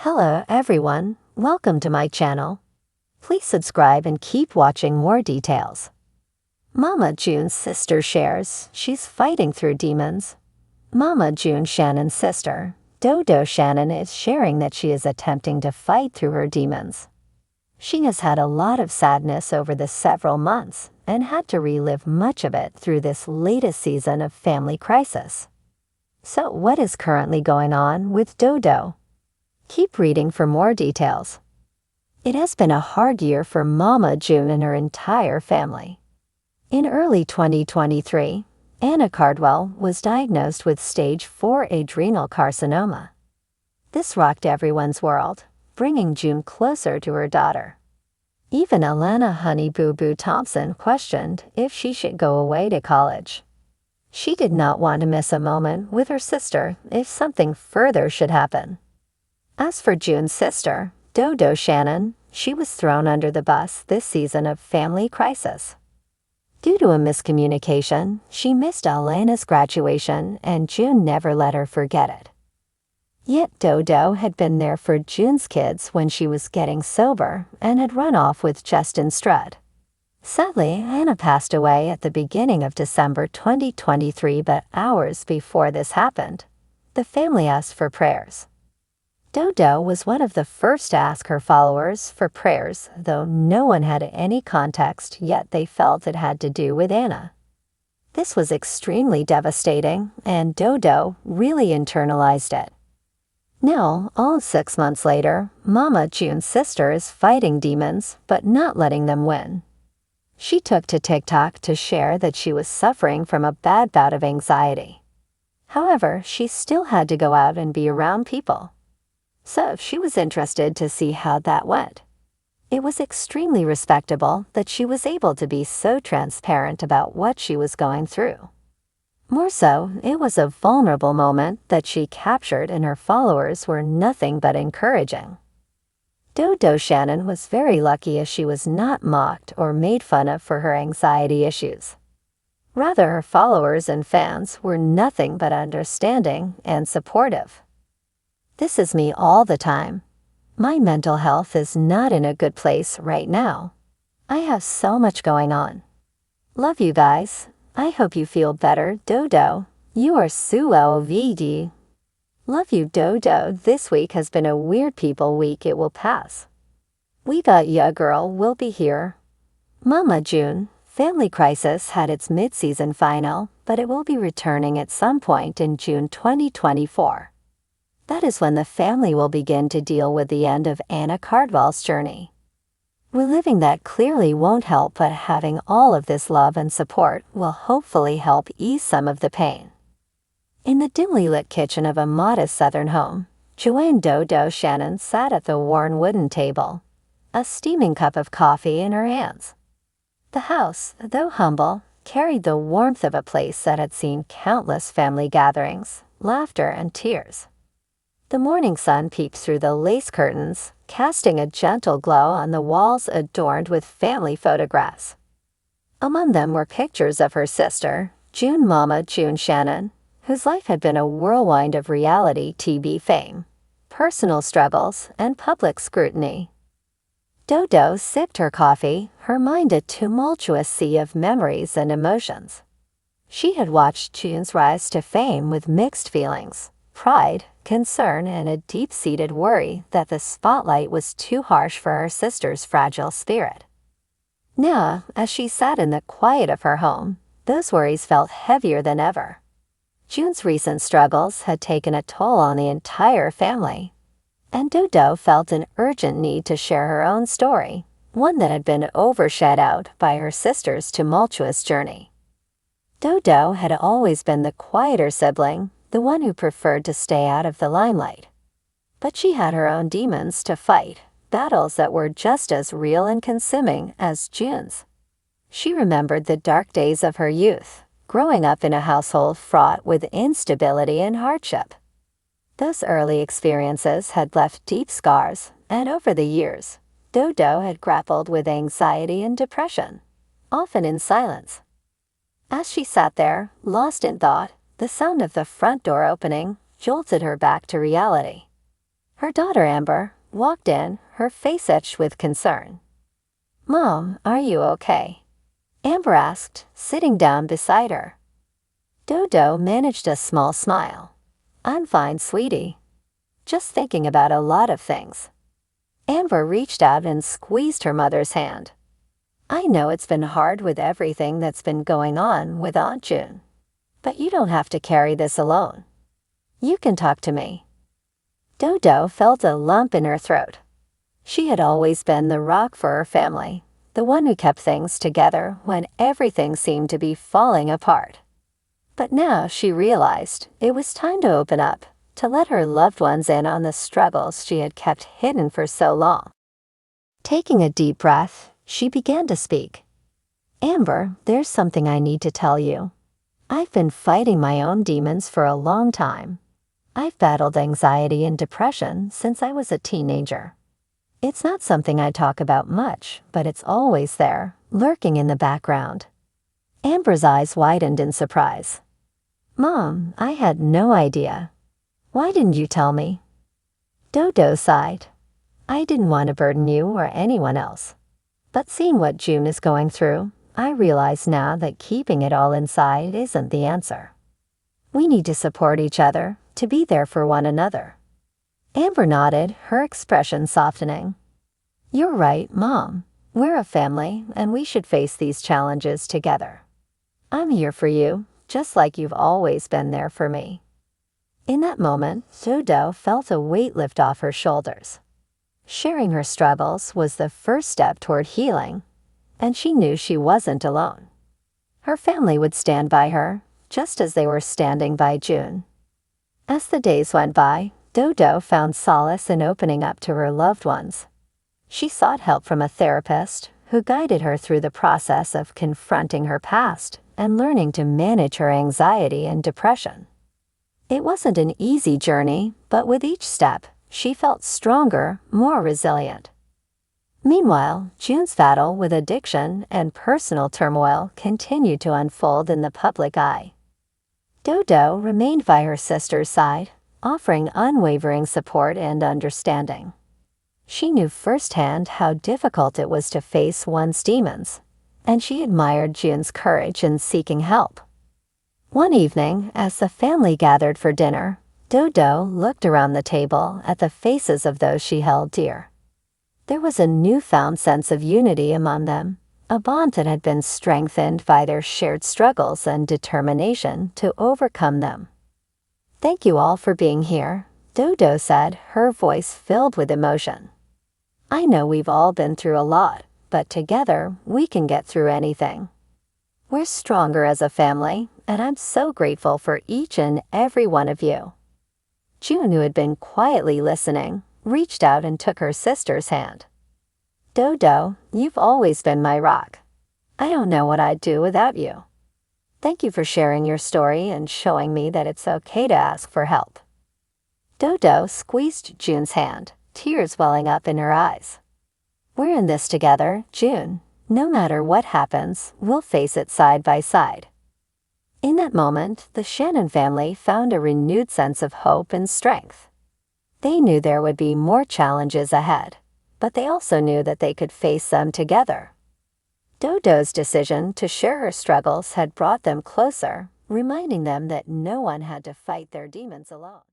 Hello everyone, welcome to my channel. Please subscribe and keep watching more details. Mama June's sister shares she's fighting through demons. Mama June Shannon's sister, Dodo Shannon, is sharing that she is attempting to fight through her demons. She has had a lot of sadness over the several months and had to relive much of it through this latest season of family crisis. So what is currently going on with Dodo? Keep reading for more details. It has been a hard year for Mama June and her entire family. In early 2023, Anna Cardwell was diagnosed with stage 4 adrenal carcinoma. This rocked everyone's world, bringing June closer to her daughter. Even Alana Honey Boo Boo Thompson questioned if she should go away to college. She did not want to miss a moment with her sister if something further should happen. As for June's sister, Dodo Shannon, she was thrown under the bus this season of family crisis. Due to a miscommunication, she missed Alana's graduation and June never let her forget it. Yet Dodo had been there for June's kids when she was getting sober and had run off with Justin Strudd. Sadly, Anna passed away at the beginning of December 2023, but hours before this happened, the family asked for prayers. Dodo was one of the first to ask her followers for prayers, though no one had any context, yet they felt it had to do with Anna. This was extremely devastating, and Dodo really internalized it. Now, all 6 months later, Mama June's sister is fighting demons, but not letting them win. She took to TikTok to share that she was suffering from a bad bout of anxiety. However, she still had to go out and be around people. So she was interested to see how that went. It was extremely respectable that she was able to be so transparent about what she was going through. More so, it was a vulnerable moment that she captured, and her followers were nothing but encouraging. Dodo Shannon was very lucky as she was not mocked or made fun of for her anxiety issues. Rather, her followers and fans were nothing but understanding and supportive. This is me all the time. My mental health is not in a good place right now. I have so much going on. Love you guys. I hope you feel better, Dodo. You are SUOVD. Love you, Dodo. This week has been a weird people week. It will pass. We got ya, girl. We'll be here. Mama June, Family Crisis had its mid-season final, but it will be returning at some point in June 2024. That is when the family will begin to deal with the end of Anna Cardwell's journey. Reliving that clearly won't help, but having all of this love and support will hopefully help ease some of the pain. In the dimly lit kitchen of a modest southern home, Joanne Dodo Shannon sat at the worn wooden table, a steaming cup of coffee in her hands. The house, though humble, carried the warmth of a place that had seen countless family gatherings, laughter, and tears. The morning sun peeped through the lace curtains, casting a gentle glow on the walls adorned with family photographs. Among them were pictures of her sister, Mama June Shannon, whose life had been a whirlwind of reality TV fame, personal struggles, and public scrutiny. Dodo sipped her coffee, her mind a tumultuous sea of memories and emotions. She had watched June's rise to fame with mixed feelings, pride, concern, and a deep-seated worry that the spotlight was too harsh for her sister's fragile spirit. Now, as she sat in the quiet of her home, those worries felt heavier than ever. June's recent struggles had taken a toll on the entire family, and Dodo felt an urgent need to share her own story, one that had been overshadowed by her sister's tumultuous journey. Dodo had always been the quieter sibling, the one who preferred to stay out of the limelight. But she had her own demons to fight, battles that were just as real and consuming as June's. She remembered the dark days of her youth, growing up in a household fraught with instability and hardship. Those early experiences had left deep scars, and over the years, Dodo had grappled with anxiety and depression, often in silence. As she sat there, lost in thought, the sound of the front door opening jolted her back to reality. Her daughter Amber walked in, her face etched with concern. "Mom, are you okay?" Amber asked, sitting down beside her. Dodo managed a small smile. "I'm fine, sweetie. Just thinking about a lot of things." Amber reached out and squeezed her mother's hand. "I know it's been hard with everything that's been going on with Aunt June, but you don't have to carry this alone. You can talk to me." Dodo felt a lump in her throat. She had always been the rock for her family, the one who kept things together when everything seemed to be falling apart. But now she realized it was time to open up, to let her loved ones in on the struggles she had kept hidden for so long. Taking a deep breath, she began to speak. "Amber, there's something I need to tell you. I've been fighting my own demons for a long time. I've battled anxiety and depression since I was a teenager. It's not something I talk about much, but it's always there, lurking in the background." Amber's eyes widened in surprise. "Mom, I had no idea. Why didn't you tell me?" Dodo sighed. "I didn't want to burden you or anyone else. But seeing what June is going through, I realize now that keeping it all inside isn't the answer. We need to support each other, to be there for one another." Amber nodded, her expression softening. "You're right, Mom. We're a family, and we should face these challenges together. I'm here for you, just like you've always been there for me." In that moment, Dodo felt a weight lift off her shoulders. Sharing her struggles was the first step toward healing, and she knew she wasn't alone. Her family would stand by her, just as they were standing by June. As the days went by, Dodo found solace in opening up to her loved ones. She sought help from a therapist who guided her through the process of confronting her past and learning to manage her anxiety and depression. It wasn't an easy journey, but with each step, she felt stronger, more resilient. Meanwhile, June's battle with addiction and personal turmoil continued to unfold in the public eye. Dodo remained by her sister's side, offering unwavering support and understanding. She knew firsthand how difficult it was to face one's demons, and she admired June's courage in seeking help. One evening, as the family gathered for dinner, Dodo looked around the table at the faces of those she held dear. There was a newfound sense of unity among them, a bond that had been strengthened by their shared struggles and determination to overcome them. "Thank you all for being here," Dodo said, her voice filled with emotion. "I know we've all been through a lot, but together we can get through anything. We're stronger as a family, and I'm so grateful for each and every one of you." June, who had been quietly listening, reached out and took her sister's hand. "Dodo, you've always been my rock. I don't know what I'd do without you. Thank you for sharing your story and showing me that it's okay to ask for help." Dodo squeezed June's hand, tears welling up in her eyes. "We're in this together, June. No matter what happens, we'll face it side by side." In that moment, the Shannon family found a renewed sense of hope and strength. They knew there would be more challenges ahead, but they also knew that they could face them together. Dodo's decision to share her struggles had brought them closer, reminding them that no one had to fight their demons alone.